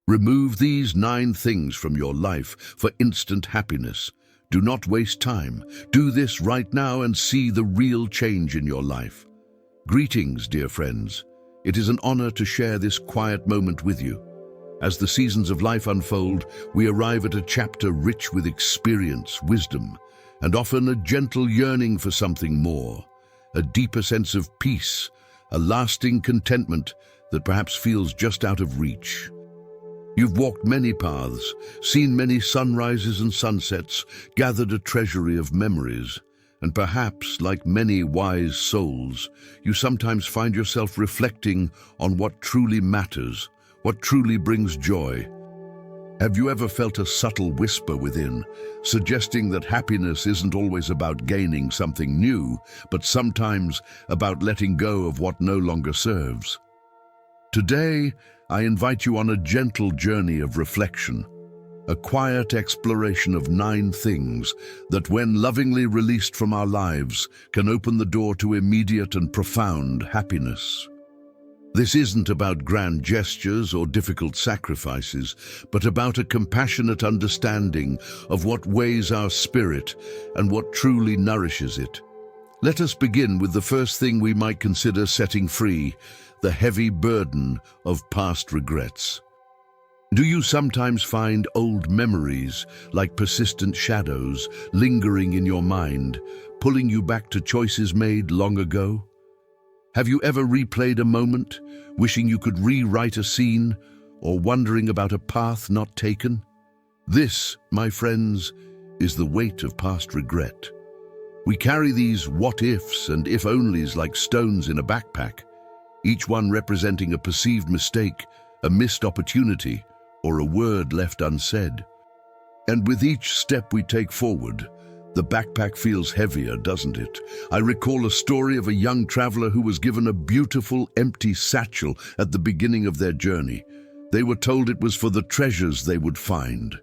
Remove these 9 things from your life for instant happiness. Do not waste time. Do this right now and see the real change in your life. Greetings, dear friends. It is an honor to share this quiet moment with you. As the seasons of life unfold, we arrive at a chapter rich with experience, wisdom, and often a gentle yearning for something more, a deeper sense of peace, a lasting contentment that perhaps feels just out of reach. You've walked many paths, seen many sunrises and sunsets, gathered a treasury of memories, and perhaps, like many wise souls, you sometimes find yourself reflecting on what truly matters, what truly brings joy. Have you ever felt a subtle whisper within, suggesting that happiness isn't always about gaining something new, but sometimes about letting go of what no longer serves? Today, I invite you on a gentle journey of reflection, a quiet exploration of 9 things that, when lovingly released from our lives, can open the door to immediate and profound happiness. This isn't about grand gestures or difficult sacrifices, but about a compassionate understanding of what weighs our spirit and what truly nourishes it. Let us begin with the first thing we might consider setting free: the heavy burden of past regrets. Do you sometimes find old memories, like persistent shadows, lingering in your mind, pulling you back to choices made long ago? Have you ever replayed a moment, wishing you could rewrite a scene, or wondering about a path not taken? This, my friends, is the weight of past regret. We carry these what-ifs and if-onlys like stones in a backpack, each one representing a perceived mistake, a missed opportunity, or a word left unsaid. And with each step we take forward, the backpack feels heavier, doesn't it? I recall a story of a young traveler who was given a beautiful, empty satchel at the beginning of their journey. They were told it was for the treasures they would find.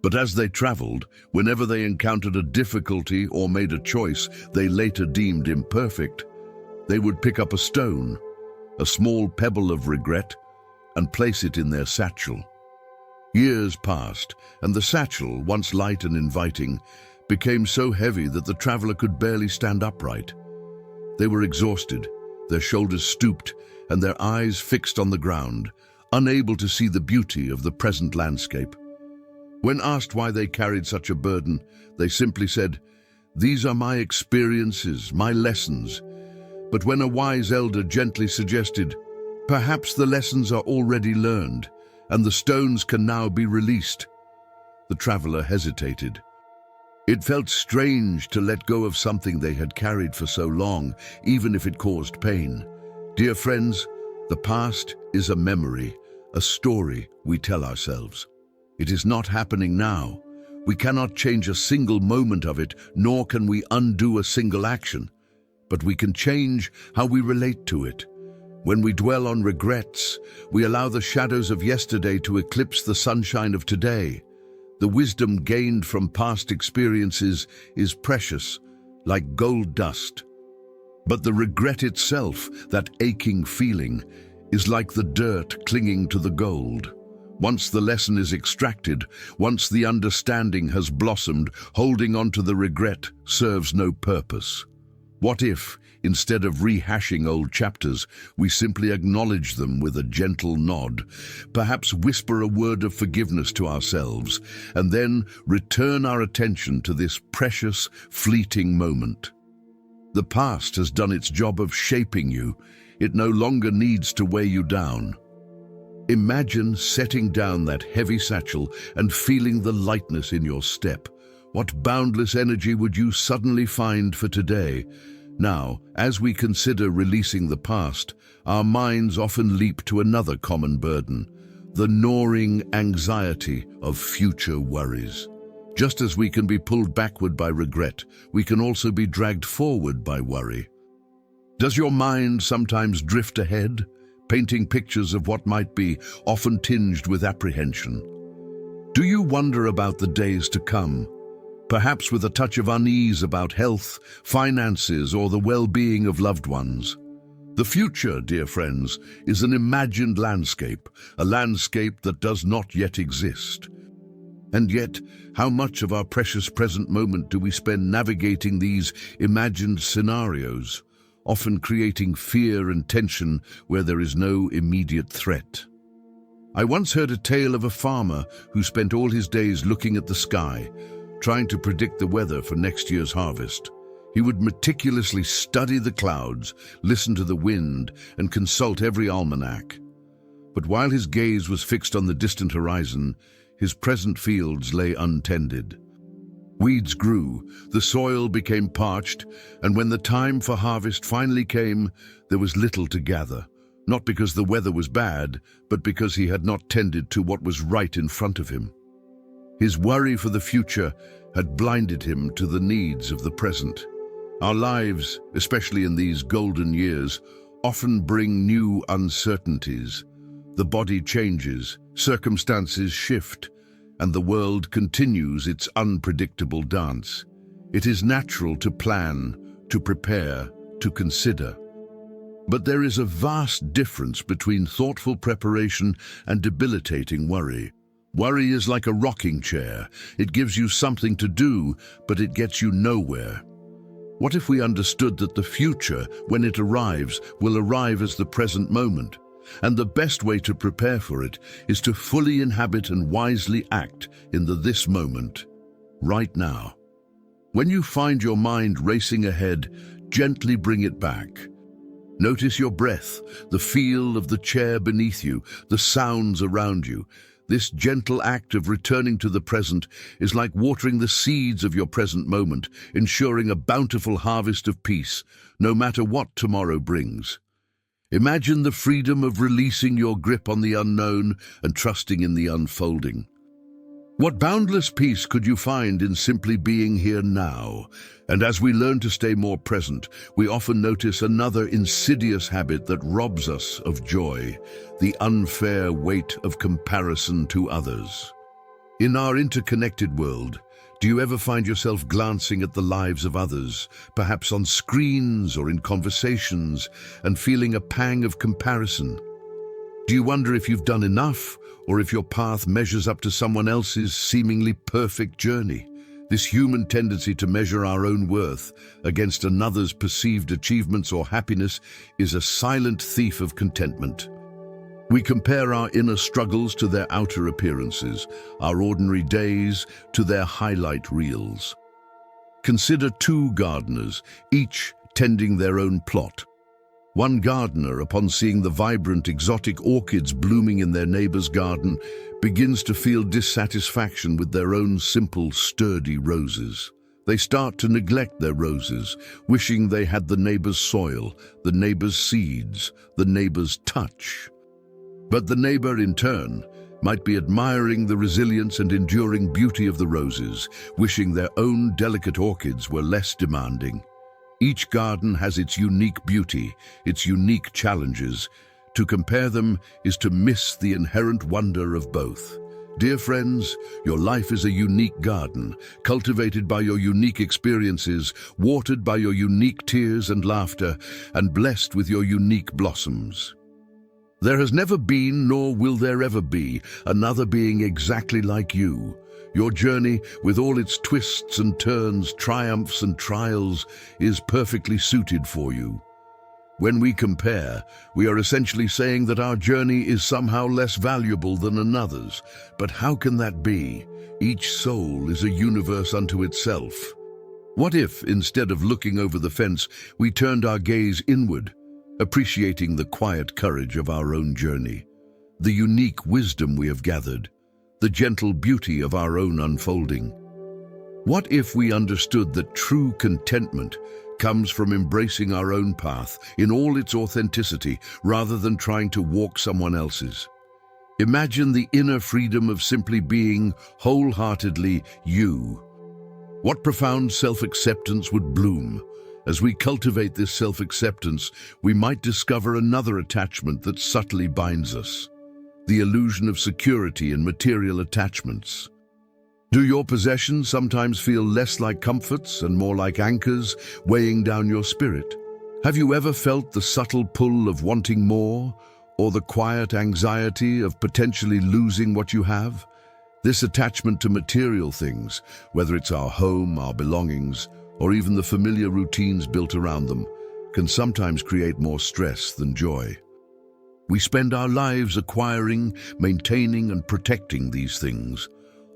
But as they traveled, whenever they encountered a difficulty or made a choice they later deemed imperfect, they would pick up a stone, a small pebble of regret, and place it in their satchel. Years passed, and the satchel, once light and inviting, became so heavy that the traveler could barely stand upright. They were exhausted, their shoulders stooped, and their eyes fixed on the ground, unable to see the beauty of the present landscape. When asked why they carried such a burden, they simply said, "These are my experiences, my lessons." But when a wise elder gently suggested, "Perhaps the lessons are already learned, and the stones can now be released," the traveler hesitated. It felt strange to let go of something they had carried for so long, even if it caused pain. Dear friends, the past is a memory, a story we tell ourselves. It is not happening now. We cannot change a single moment of it, nor can we undo a single action. But we can change how we relate to it. When we dwell on regrets, we allow the shadows of yesterday to eclipse the sunshine of today. The wisdom gained from past experiences is precious, like gold dust. But the regret itself, that aching feeling, is like the dirt clinging to the gold. Once the lesson is extracted, once the understanding has blossomed, holding on to the regret serves no purpose. What if, instead of rehashing old chapters, we simply acknowledge them with a gentle nod, perhaps whisper a word of forgiveness to ourselves, and then return our attention to this precious, fleeting moment? The past has done its job of shaping you. It no longer needs to weigh you down. Imagine setting down that heavy satchel and feeling the lightness in your step. What boundless energy would you suddenly find for today? Now, as we consider releasing the past, our minds often leap to another common burden, the gnawing anxiety of future worries. Just as we can be pulled backward by regret, we can also be dragged forward by worry. Does your mind sometimes drift ahead, painting pictures of what might be, often tinged with apprehension? Do you wonder about the days to come, perhaps with a touch of unease about health, finances, or the well-being of loved ones? The future, dear friends, is an imagined landscape, a landscape that does not yet exist. And yet, how much of our precious present moment do we spend navigating these imagined scenarios, often creating fear and tension where there is no immediate threat? I once heard a tale of a farmer who spent all his days looking at the sky, trying to predict the weather for next year's harvest. He would meticulously study the clouds, listen to the wind, and consult every almanac. But while his gaze was fixed on the distant horizon, his present fields lay untended. Weeds grew, the soil became parched, and when the time for harvest finally came, there was little to gather, not because the weather was bad, but because he had not tended to what was right in front of him. His worry for the future had blinded him to the needs of the present. Our lives, especially in these golden years, often bring new uncertainties. The body changes, circumstances shift, and the world continues its unpredictable dance. It is natural to plan, to prepare, to consider. But there is a vast difference between thoughtful preparation and debilitating worry. Worry is like a rocking chair. It gives you something to do, but it gets you nowhere. What if we understood that the future, when it arrives, will arrive as the present moment, and the best way to prepare for it is to fully inhabit and wisely act in the this moment, right now. When you find your mind racing ahead, gently bring it back. Notice your breath, the feel of the chair beneath you, the sounds around you. This gentle act of returning to the present is like watering the seeds of your present moment, ensuring a bountiful harvest of peace, no matter what tomorrow brings. Imagine the freedom of releasing your grip on the unknown and trusting in the unfolding. What boundless peace could you find in simply being here now? And as we learn to stay more present, we often notice another insidious habit that robs us of joy, the unfair weight of comparison to others. In our interconnected world, do you ever find yourself glancing at the lives of others, perhaps on screens or in conversations, and feeling a pang of comparison? Do you wonder if you've done enough, or if your path measures up to someone else's seemingly perfect journey? This human tendency to measure our own worth against another's perceived achievements or happiness is a silent thief of contentment. We compare our inner struggles to their outer appearances, our ordinary days to their highlight reels. Consider two gardeners, each tending their own plot. One gardener, upon seeing the vibrant exotic orchids blooming in their neighbor's garden, begins to feel dissatisfaction with their own simple, sturdy roses. They start to neglect their roses, wishing they had the neighbor's soil, the neighbor's seeds, the neighbor's touch. But the neighbor, in turn, might be admiring the resilience and enduring beauty of the roses, wishing their own delicate orchids were less demanding. Each garden has its unique beauty, its unique challenges. To compare them is to miss the inherent wonder of both. Dear friends, your life is a unique garden, cultivated by your unique experiences, watered by your unique tears and laughter, and blessed with your unique blossoms. There has never been, nor will there ever be, another being exactly like you. Your journey, with all its twists and turns, triumphs and trials, is perfectly suited for you. When we compare, we are essentially saying that our journey is somehow less valuable than another's. But how can that be? Each soul is a universe unto itself. What if, instead of looking over the fence, we turned our gaze inward, appreciating the quiet courage of our own journey, the unique wisdom we have gathered, the gentle beauty of our own unfolding? What if we understood that true contentment comes from embracing our own path in all its authenticity rather than trying to walk someone else's? Imagine the inner freedom of simply being wholeheartedly you. What profound self-acceptance would bloom? As we cultivate this self-acceptance, we might discover another attachment that subtly binds us: the illusion of security and material attachments. Do your possessions sometimes feel less like comforts and more like anchors weighing down your spirit? Have you ever felt the subtle pull of wanting more, or the quiet anxiety of potentially losing what you have? This attachment to material things, whether it's our home, our belongings, or even the familiar routines built around them, can sometimes create more stress than joy. We spend our lives acquiring, maintaining, and protecting these things,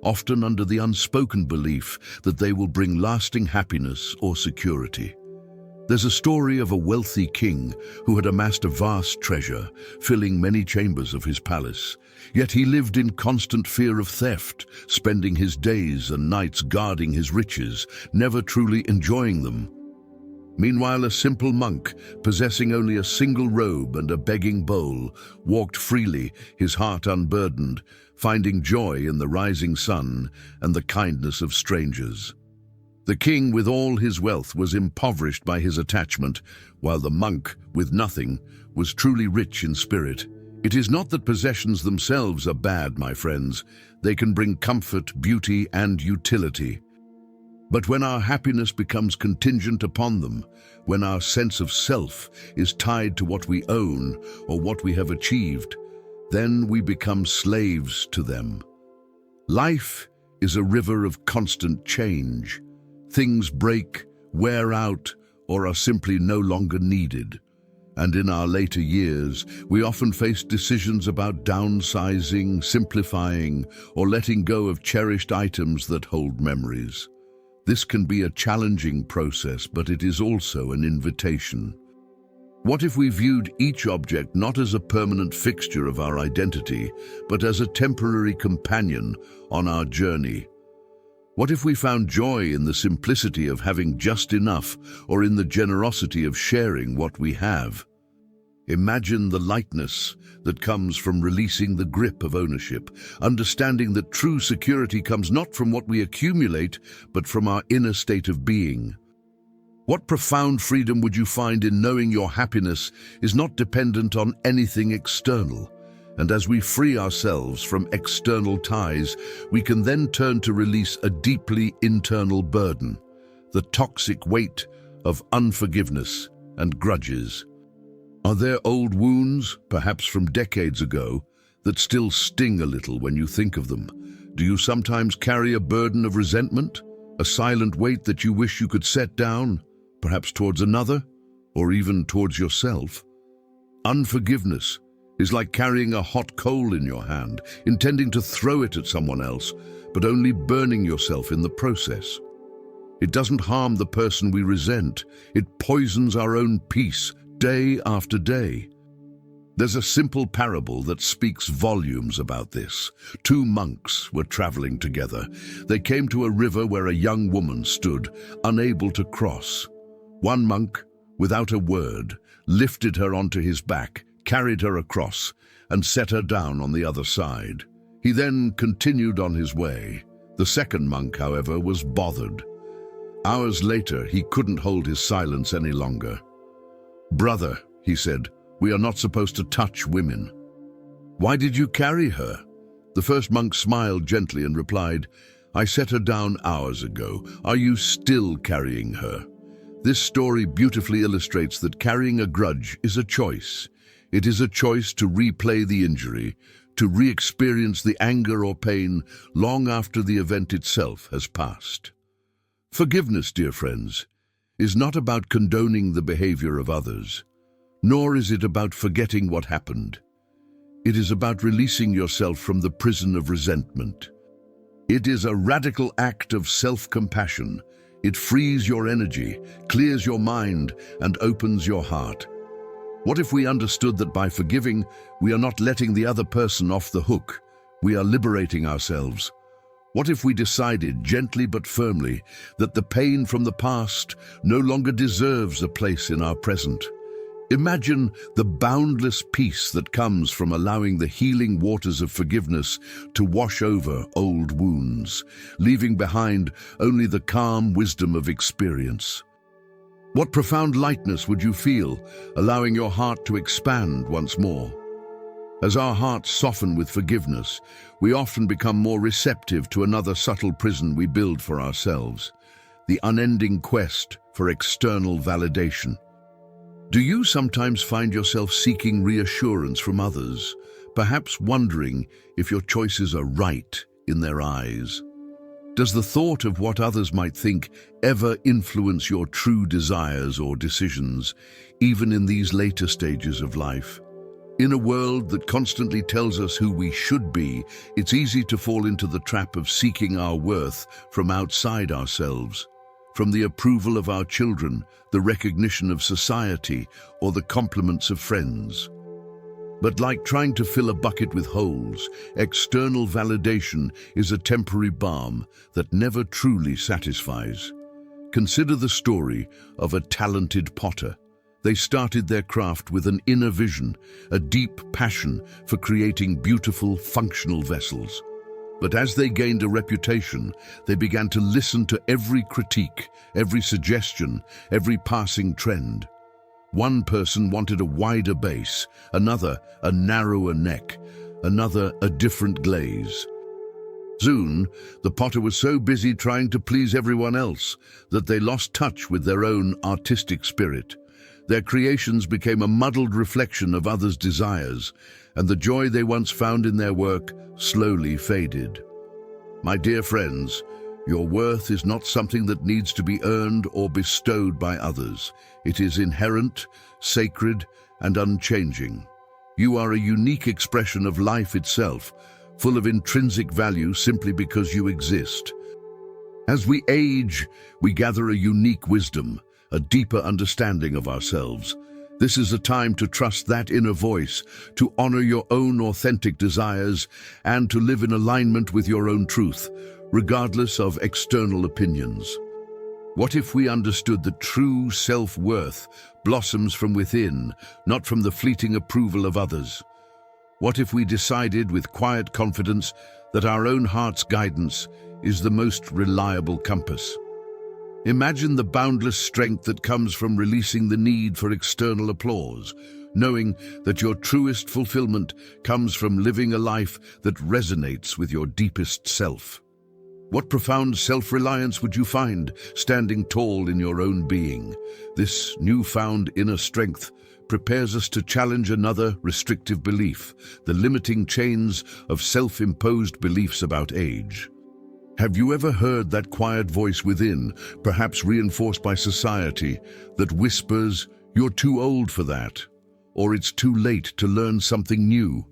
often under the unspoken belief that they will bring lasting happiness or security. There's a story of a wealthy king who had amassed a vast treasure, filling many chambers of his palace. Yet he lived in constant fear of theft, spending his days and nights guarding his riches, never truly enjoying them. Meanwhile, a simple monk, possessing only a single robe and a begging bowl, walked freely, his heart unburdened, finding joy in the rising sun and the kindness of strangers. The king, with all his wealth, was impoverished by his attachment, while the monk, with nothing, was truly rich in spirit. It is not that possessions themselves are bad, my friends. They can bring comfort, beauty, and utility. But when our happiness becomes contingent upon them, when our sense of self is tied to what we own or what we have achieved, then we become slaves to them. Life is a river of constant change. Things break, wear out, or are simply no longer needed. And in our later years, we often face decisions about downsizing, simplifying, or letting go of cherished items that hold memories. This can be a challenging process, but it is also an invitation. What if we viewed each object not as a permanent fixture of our identity, but as a temporary companion on our journey? What if we found joy in the simplicity of having just enough, or in the generosity of sharing what we have? Imagine the lightness that comes from releasing the grip of ownership, understanding that true security comes not from what we accumulate, but from our inner state of being. What profound freedom would you find in knowing your happiness is not dependent on anything external? And as we free ourselves from external ties, we can then turn to release a deeply internal burden, the toxic weight of unforgiveness and grudges. Are there old wounds, perhaps from decades ago, that still sting a little when you think of them? Do you sometimes carry a burden of resentment, a silent weight that you wish you could set down, perhaps towards another, or even towards yourself? Unforgiveness is like carrying a hot coal in your hand, intending to throw it at someone else, but only burning yourself in the process. It doesn't harm the person we resent. It poisons our own peace day after day. There's a simple parable that speaks volumes about this. Two monks were traveling together. They came to a river where a young woman stood, unable to cross. One monk, without a word, lifted her onto his back, carried her across, and set her down on the other side. He then continued on his way. The second monk, however, was bothered. Hours later, he couldn't hold his silence any longer. "Brother," he said, "we are not supposed to touch women." "Why did you carry her?" The first monk smiled gently and replied, "I set her down hours ago. Are you still carrying her?" This story beautifully illustrates that carrying a grudge is a choice. It is a choice to replay the injury, to re-experience the anger or pain long after the event itself has passed. Forgiveness, dear friends, is not about condoning the behavior of others, nor is it about forgetting what happened. It is about releasing yourself from the prison of resentment. It is a radical act of self-compassion. It frees your energy, clears your mind, and opens your heart. What if we understood that by forgiving, we are not letting the other person off the hook? We are liberating ourselves. What if we decided, gently but firmly, that the pain from the past no longer deserves a place in our present? Imagine the boundless peace that comes from allowing the healing waters of forgiveness to wash over old wounds, leaving behind only the calm wisdom of experience. What profound lightness would you feel, allowing your heart to expand once more? As our hearts soften with forgiveness, we often become more receptive to another subtle prison we build for ourselves, the unending quest for external validation. Do you sometimes find yourself seeking reassurance from others, perhaps wondering if your choices are right in their eyes? Does the thought of what others might think ever influence your true desires or decisions, even in these later stages of life? In a world that constantly tells us who we should be, it's easy to fall into the trap of seeking our worth from outside ourselves, from the approval of our children, the recognition of society, or the compliments of friends. But like trying to fill a bucket with holes, external validation is a temporary balm that never truly satisfies. Consider the story of a talented potter. They started their craft with an inner vision, a deep passion for creating beautiful, functional vessels. But as they gained a reputation, they began to listen to every critique, every suggestion, every passing trend. One person wanted a wider base, another a narrower neck, another a different glaze. Soon, the potter was so busy trying to please everyone else that they lost touch with their own artistic spirit. Their creations became a muddled reflection of others' desires, and the joy they once found in their work slowly faded. My dear friends, your worth is not something that needs to be earned or bestowed by others. It is inherent, sacred, and unchanging. You are a unique expression of life itself, full of intrinsic value simply because you exist. As we age, we gather a unique wisdom, a deeper understanding of ourselves. This is a time to trust that inner voice, to honor your own authentic desires, and to live in alignment with your own truth, regardless of external opinions. What if we understood that true self-worth blossoms from within, not from the fleeting approval of others? What if we decided with quiet confidence that our own heart's guidance is the most reliable compass? Imagine the boundless strength that comes from releasing the need for external applause, knowing that your truest fulfillment comes from living a life that resonates with your deepest self. What profound self-reliance would you find standing tall in your own being? This newfound inner strength prepares us to challenge another restrictive belief, the limiting chains of self-imposed beliefs about age. Have you ever heard that quiet voice within, perhaps reinforced by society, that whispers, "You're too old for that," or "It's too late to learn something new"?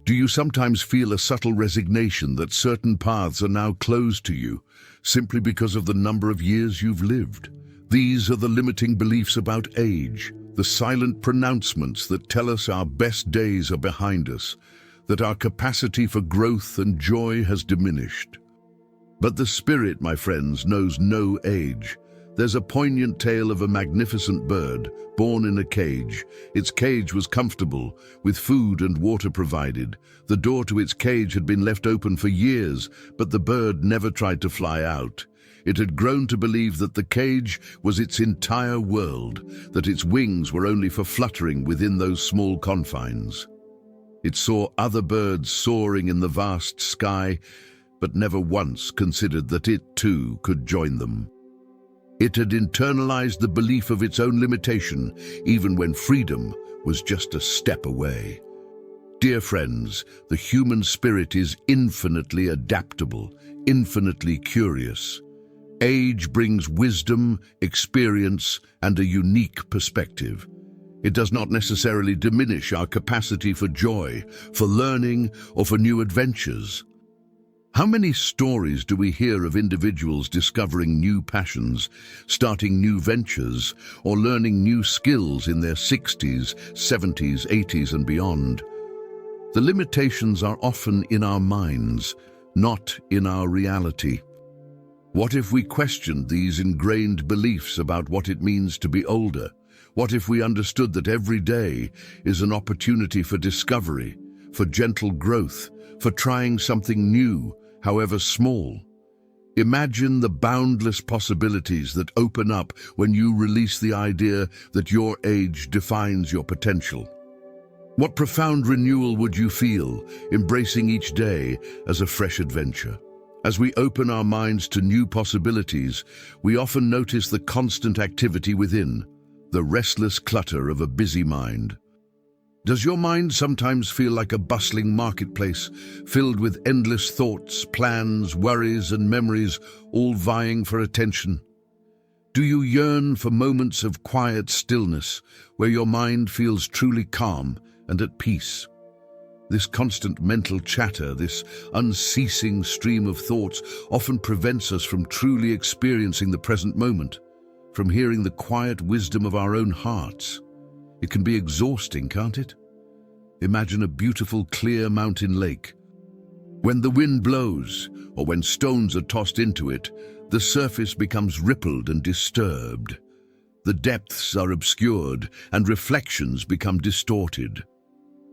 Do you sometimes feel a subtle resignation that certain paths are now closed to you, simply because of the number of years you've lived? These are the limiting beliefs about age, the silent pronouncements that tell us our best days are behind us, that our capacity for growth and joy has diminished. But the spirit, my friends, knows no age. There's a poignant tale of a magnificent bird, born in a cage. Its cage was comfortable, with food and water provided. The door to its cage had been left open for years, but the bird never tried to fly out. It had grown to believe that the cage was its entire world, that its wings were only for fluttering within those small confines. It saw other birds soaring in the vast sky, but never once considered that it too could join them. It had internalized the belief of its own limitation, even when freedom was just a step away. Dear friends, the human spirit is infinitely adaptable, infinitely curious. Age brings wisdom, experience, and a unique perspective. It does not necessarily diminish our capacity for joy, for learning, or for new adventures. How many stories do we hear of individuals discovering new passions, starting new ventures, or learning new skills in their 60s, 70s, 80s, and beyond? The limitations are often in our minds, not in our reality. What if we questioned these ingrained beliefs about what it means to be older? What if we understood that every day is an opportunity for discovery, for gentle growth, for trying something new, however small? Imagine the boundless possibilities that open up when you release the idea that your age defines your potential. What profound renewal would you feel, embracing each day as a fresh adventure? As we open our minds to new possibilities, we often notice the constant activity within, the restless clutter of a busy mind. Does your mind sometimes feel like a bustling marketplace, filled with endless thoughts, plans, worries, and memories, all vying for attention? Do you yearn for moments of quiet stillness, where your mind feels truly calm and at peace? This constant mental chatter, this unceasing stream of thoughts, often prevents us from truly experiencing the present moment, from hearing the quiet wisdom of our own hearts. It can be exhausting, can't it? Imagine a beautiful, clear mountain lake. When the wind blows, or when stones are tossed into it, the surface becomes rippled and disturbed. The depths are obscured, and reflections become distorted.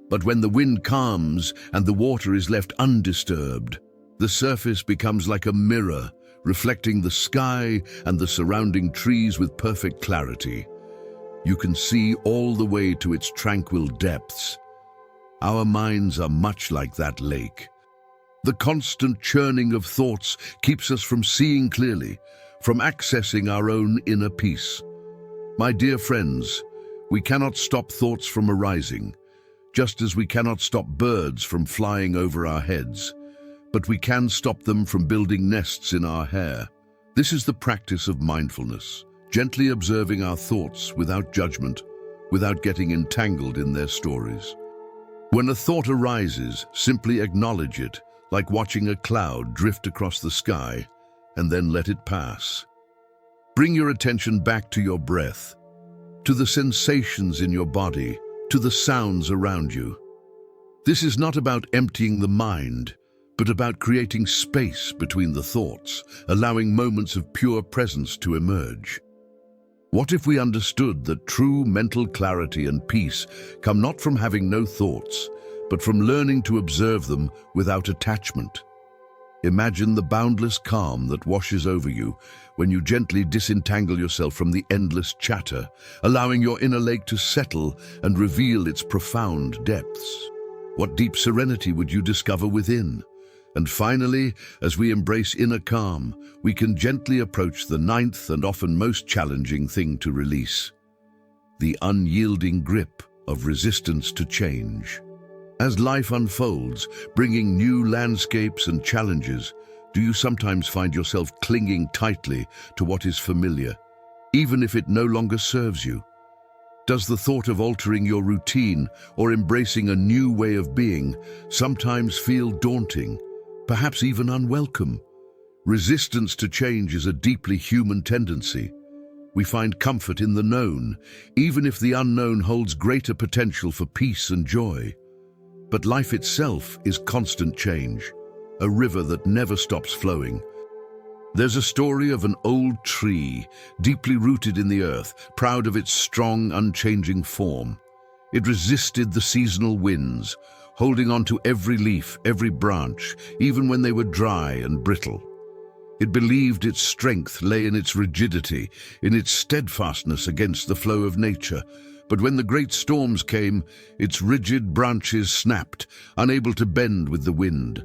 But when the wind calms and the water is left undisturbed, the surface becomes like a mirror, reflecting the sky and the surrounding trees with perfect clarity. You can see all the way to its tranquil depths. Our minds are much like that lake. The constant churning of thoughts keeps us from seeing clearly, from accessing our own inner peace. My dear friends, we cannot stop thoughts from arising, just as we cannot stop birds from flying over our heads, but we can stop them from building nests in our hair. This is the practice of mindfulness, gently observing our thoughts without judgment, without getting entangled in their stories. When a thought arises, simply acknowledge it, like watching a cloud drift across the sky, and then let it pass. Bring your attention back to your breath, to the sensations in your body, to the sounds around you. This is not about emptying the mind, but about creating space between the thoughts, allowing moments of pure presence to emerge. What if we understood that true mental clarity and peace come not from having no thoughts, but from learning to observe them without attachment? Imagine the boundless calm that washes over you when you gently disentangle yourself from the endless chatter, allowing your inner lake to settle and reveal its profound depths. What deep serenity would you discover within? And finally, as we embrace inner calm, we can gently approach the ninth and often most challenging thing to release: the unyielding grip of resistance to change. As life unfolds, bringing new landscapes and challenges, do you sometimes find yourself clinging tightly to what is familiar, even if it no longer serves you? Does the thought of altering your routine or embracing a new way of being sometimes feel daunting, perhaps even unwelcome? Resistance to change is a deeply human tendency. We find comfort in the known, even if the unknown holds greater potential for peace and joy. But life itself is constant change, a river that never stops flowing. There's a story of an old tree, deeply rooted in the earth, proud of its strong, unchanging form. It resisted the seasonal winds, holding on to every leaf, every branch, even when they were dry and brittle. It believed its strength lay in its rigidity, in its steadfastness against the flow of nature. But when the great storms came, its rigid branches snapped, unable to bend with the wind.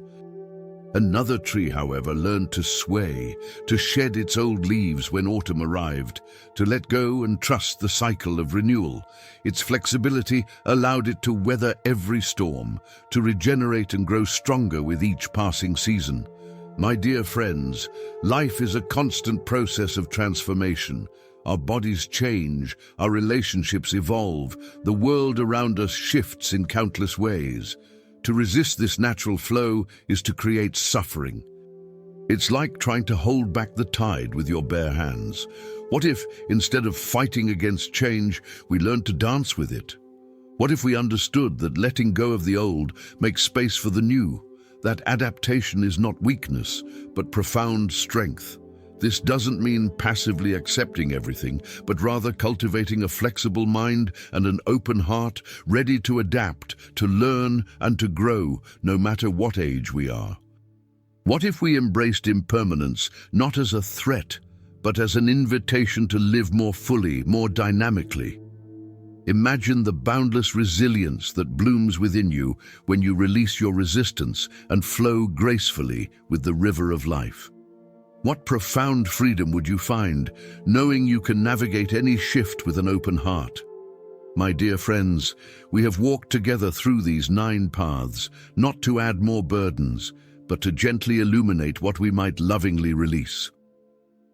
Another tree, however, learned to sway, to shed its old leaves when autumn arrived, to let go and trust the cycle of renewal. Its flexibility allowed it to weather every storm, to regenerate and grow stronger with each passing season. My dear friends, life is a constant process of transformation. Our bodies change, our relationships evolve, the world around us shifts in countless ways. To resist this natural flow is to create suffering. It's like trying to hold back the tide with your bare hands. What if, instead of fighting against change, we learned to dance with it? What if we understood that letting go of the old makes space for the new? That adaptation is not weakness, but profound strength. This doesn't mean passively accepting everything, but rather cultivating a flexible mind and an open heart, ready to adapt, to learn, and to grow, no matter what age we are. What if we embraced impermanence not as a threat, but as an invitation to live more fully, more dynamically? Imagine the boundless resilience that blooms within you when you release your resistance and flow gracefully with the river of life. What profound freedom would you find, knowing you can navigate any shift with an open heart? My dear friends, we have walked together through these 9 paths, not to add more burdens, but to gently illuminate what we might lovingly release.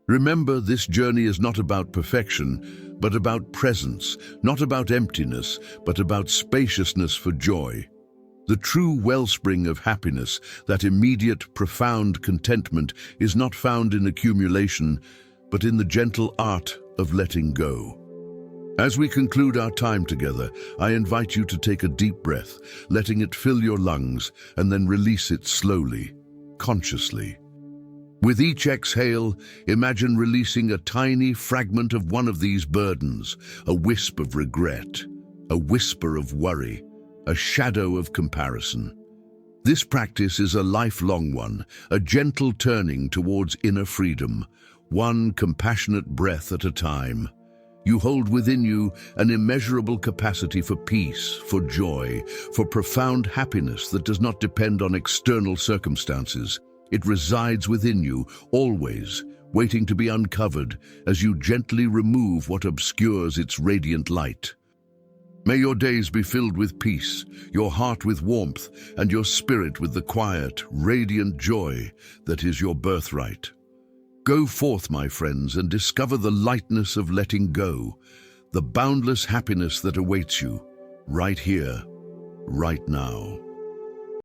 Remember, this journey is not about perfection, but about presence, not about emptiness, but about spaciousness for joy. The true wellspring of happiness, that immediate, profound contentment, is not found in accumulation, but in the gentle art of letting go. As we conclude our time together, I invite you to take a deep breath, letting it fill your lungs, and then release it slowly, consciously. With each exhale, imagine releasing a tiny fragment of one of these burdens, a wisp of regret, a whisper of worry, a shadow of comparison. This practice is a lifelong one, a gentle turning towards inner freedom, one compassionate breath at a time. You hold within you an immeasurable capacity for peace, for joy, for profound happiness that does not depend on external circumstances. It resides within you, always, waiting to be uncovered as you gently remove what obscures its radiant light. May your days be filled with peace, your heart with warmth, and your spirit with the quiet, radiant joy that is your birthright. Go forth, my friends, and discover the lightness of letting go, the boundless happiness that awaits you, right here, right now.